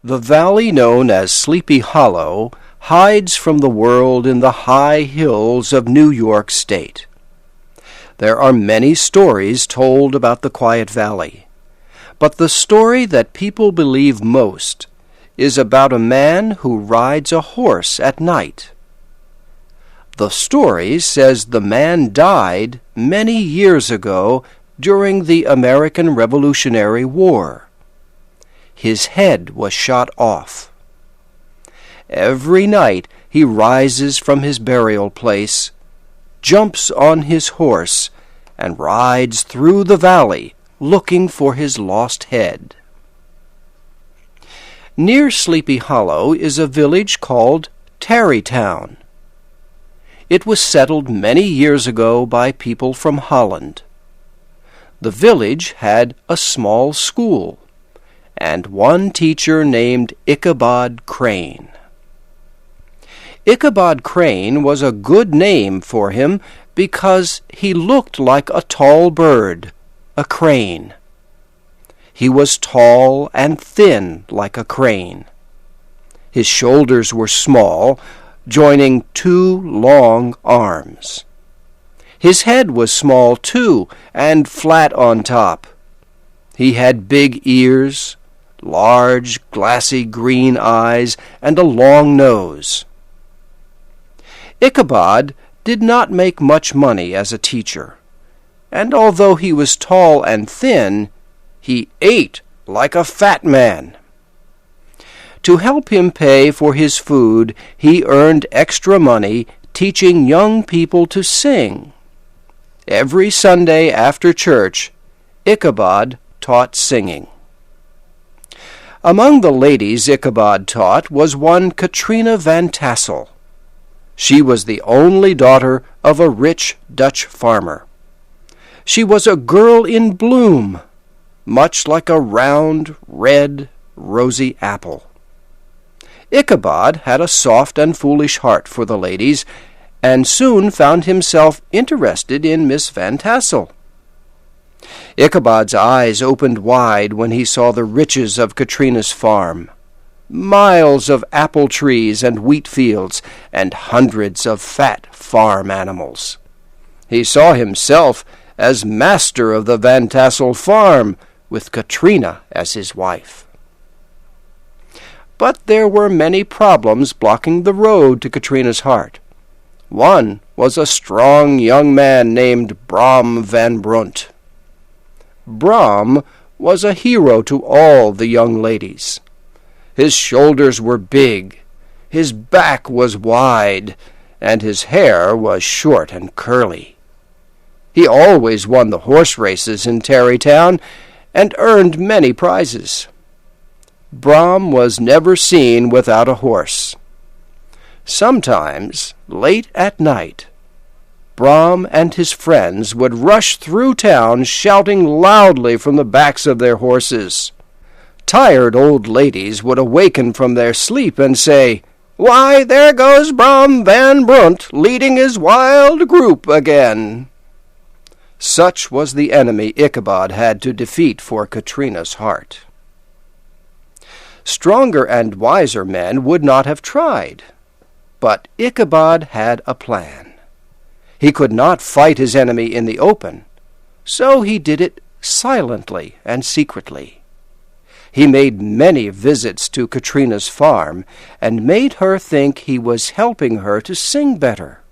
The valley known as Sleepy Hollow hides from the world in the high hills of New York State. There are many stories told about the quiet valley, but the story that people believe most is about a man who rides a horse at night. The story says the man died many years ago during the American Revolutionary War. His head was shot off. Every night he rises from his burial place, jumps on his horse, and rides through the valley looking for his lost head. Near Sleepy Hollow is a village called Tarrytown. It was settled many years ago by people from Holland. The village had a small school and one teacher named Ichabod Crane. Ichabod Crane was a good name for him because he looked like a tall bird, a crane. He was tall and thin like a crane. His shoulders were small, joining two long arms. His head was small, too, and flat on top. He had big ears, large, glassy green eyes, and a long nose. Ichabod did not make much money as a teacher, and although he was tall and thin, he ate like a fat man. To help him pay for his food, he earned extra money teaching young people to sing. Every Sunday after church, Ichabod taught singing. Among the ladies Ichabod taught was one Katrina Van Tassel. She was the only daughter of a rich Dutch farmer. She was a girl in bloom, much like a round, red, rosy apple. Ichabod had a soft and foolish heart for the ladies, and soon found himself interested in Miss Van Tassel. Ichabod's eyes opened wide when he saw the riches of Katrina's farm. Miles of apple trees and wheat fields, and hundreds of fat farm animals. He saw himself as master of the Van Tassel farm, with Katrina as his wife. But there were many problems blocking the road to Katrina's heart. One was a strong young man named Brom Van Brunt. Brom was a hero to all the young ladies. His shoulders were big, his back was wide, and his hair was short and curly. He always won the horse races in Tarrytown and earned many prizes. Brom was never seen without a horse. Sometimes, late at night, Brom and his friends would rush through town shouting loudly from the backs of their horses. Tired old ladies would awaken from their sleep and say, "Why, there goes Brom Van Brunt leading his wild group again." Such was the enemy Ichabod had to defeat for Katrina's heart. Stronger and wiser men would not have tried, but Ichabod had a plan. He could not fight his enemy in the open, so he did it silently and secretly. He made many visits to Katrina's farm and made her think he was helping her to sing better.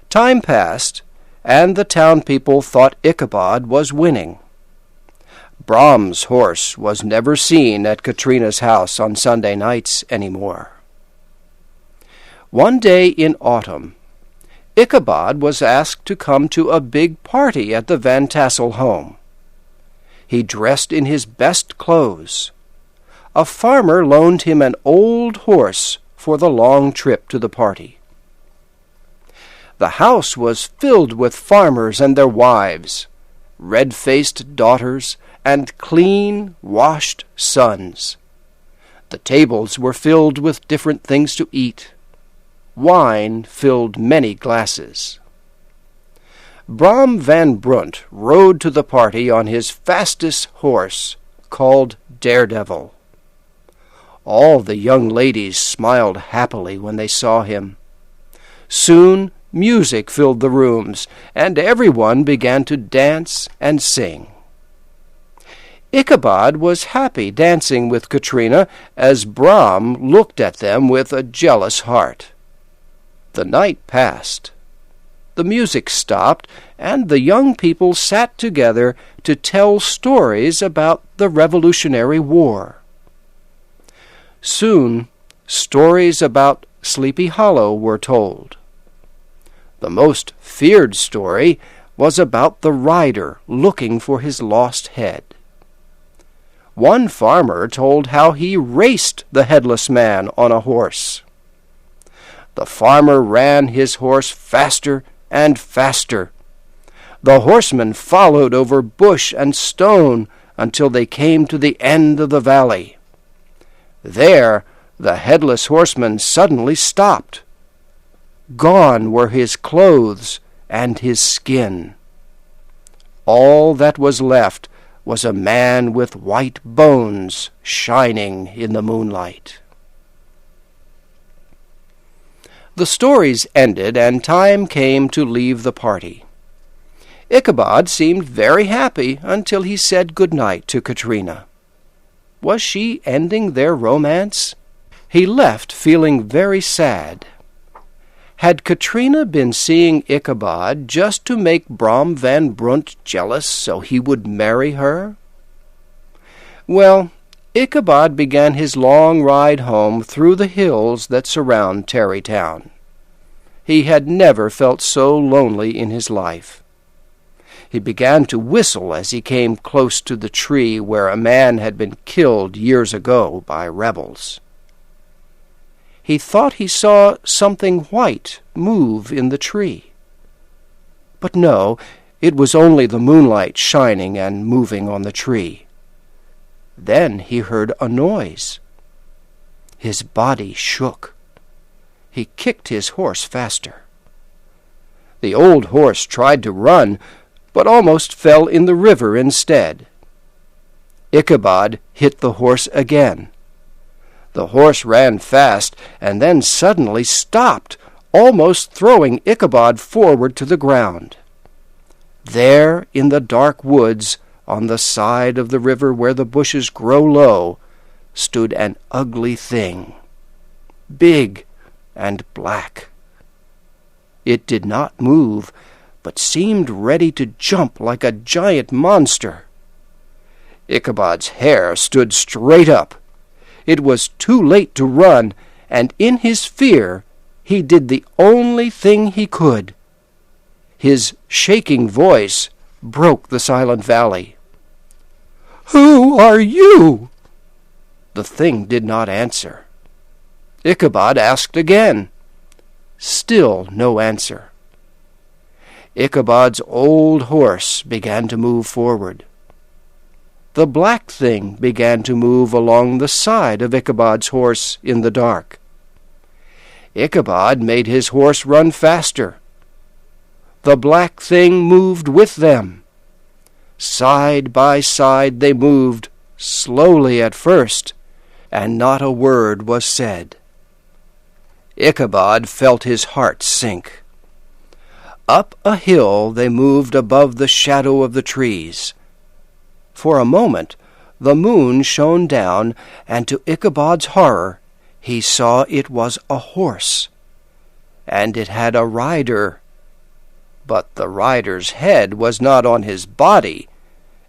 Time passed, and the town people thought Ichabod was winning. Brom's horse was never seen at Katrina's house on Sunday nights anymore. One day in autumn, Ichabod was asked to come to a big party at the Van Tassel home. He dressed in his best clothes. A farmer loaned him an old horse for the long trip to the party. The house was filled with farmers and their wives, red-faced daughters, and clean, washed sons. The tables were filled with different things to eat. Wine filled many glasses. Brom Van Brunt rode to the party on his fastest horse, called Daredevil. All the young ladies smiled happily when they saw him. Soon music filled the rooms, and everyone began to dance and sing. Ichabod was happy dancing with Katrina as Brom looked at them with a jealous heart. The night passed. The music stopped, and the young people sat together to tell stories about the Revolutionary War. Soon, stories about Sleepy Hollow were told. The most feared story was about the rider looking for his lost head. One farmer told how he raced the headless man on a horse. The farmer ran his horse faster and faster. The horseman followed over bush and stone until they came to the end of the valley. There, the headless horseman suddenly stopped. Gone were his clothes and his skin. All that was left was a man with white bones shining in the moonlight. The stories ended, and time came to leave the party. Ichabod seemed very happy until he said good night to Katrina. Was she ending their romance? He left feeling very sad. Had Katrina been seeing Ichabod just to make Brom van Brunt jealous so he would marry her? Well, Ichabod began his long ride home through the hills that surround Tarrytown. He had never felt so lonely in his life. He began to whistle as he came close to the tree where a man had been killed years ago by rebels. He thought he saw something white move in the tree. But no, it was only the moonlight shining and moving on the tree. Then he heard a noise. His body shook. He kicked his horse faster. The old horse tried to run, but almost fell in the river instead. Ichabod hit the horse again. The horse ran fast and then suddenly stopped, almost throwing Ichabod forward to the ground. There, in the dark woods, on the side of the river where the bushes grow low, stood an ugly thing, big and black. It did not move, but seemed ready to jump like a giant monster. Ichabod's hair stood straight up. It was too late to run, and in his fear he did the only thing he could. His shaking voice broke the silent valley. "Who are you?" The thing did not answer. Ichabod asked again. Still no answer. Ichabod's old horse began to move forward. The black thing began to move along the side of Ichabod's horse in the dark. Ichabod made his horse run faster. The black thing moved with them. Side by side they moved, slowly at first, and not a word was said. Ichabod felt his heart sink. Up a hill they moved above the shadow of the trees. For a moment the moon shone down, and to Ichabod's horror he saw it was a horse, and it had a rider. But the rider's head was not on his body.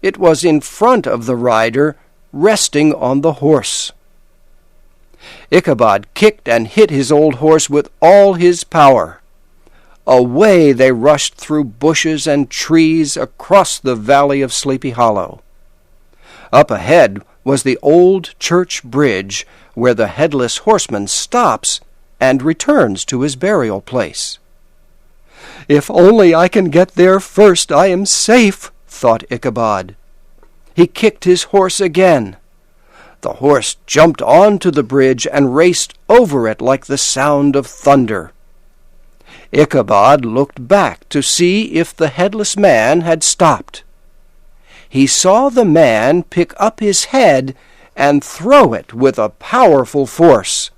It was in front of the rider, resting on the horse. Ichabod kicked and hit his old horse with all his power. Away they rushed through bushes and trees across the valley of Sleepy Hollow. Up ahead was the old church bridge where the headless horseman stops and returns to his burial place. "If only I can get there first, I am safe," thought Ichabod. He kicked his horse again. The horse jumped onto the bridge and raced over it like the sound of thunder. Ichabod looked back to see if the headless man had stopped. He saw the man pick up his head and throw it with a powerful force.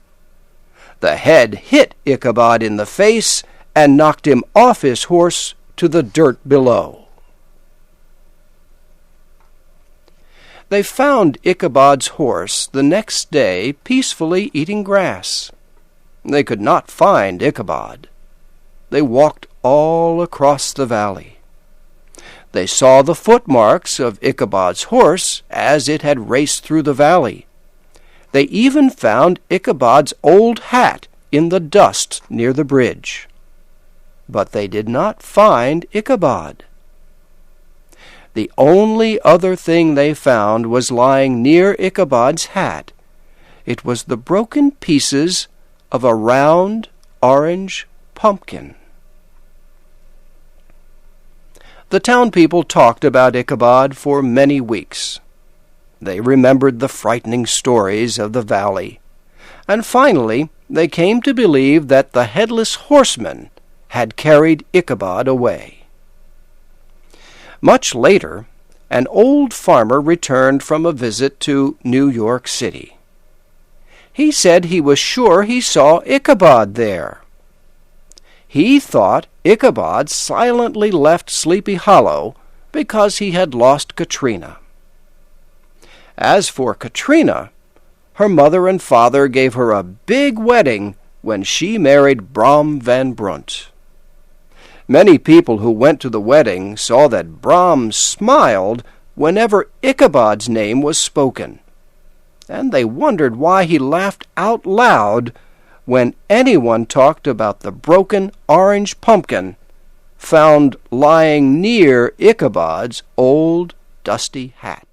The head hit Ichabod in the face and knocked him off his horse to the dirt below. They found Ichabod's horse the next day peacefully eating grass. They could not find Ichabod. They walked all across the valley. They saw the footmarks of Ichabod's horse as it had raced through the valley. They even found Ichabod's old hat in the dust near the bridge. But they did not find Ichabod. The only other thing they found was lying near Ichabod's hat. It was the broken pieces of a round orange pumpkin. The town people talked about Ichabod for many weeks. They remembered the frightening stories of the valley, and finally they came to believe that the headless horseman had carried Ichabod away. Much later, an old farmer returned from a visit to New York City. He said he was sure he saw Ichabod there. He thought Ichabod silently left Sleepy Hollow because he had lost Katrina. As for Katrina, her mother and father gave her a big wedding when she married Brom Van Brunt. Many people who went to the wedding saw that Brom smiled whenever Ichabod's name was spoken, and they wondered why he laughed out loud when anyone talked about the broken orange pumpkin found lying near Ichabod's old dusty hat.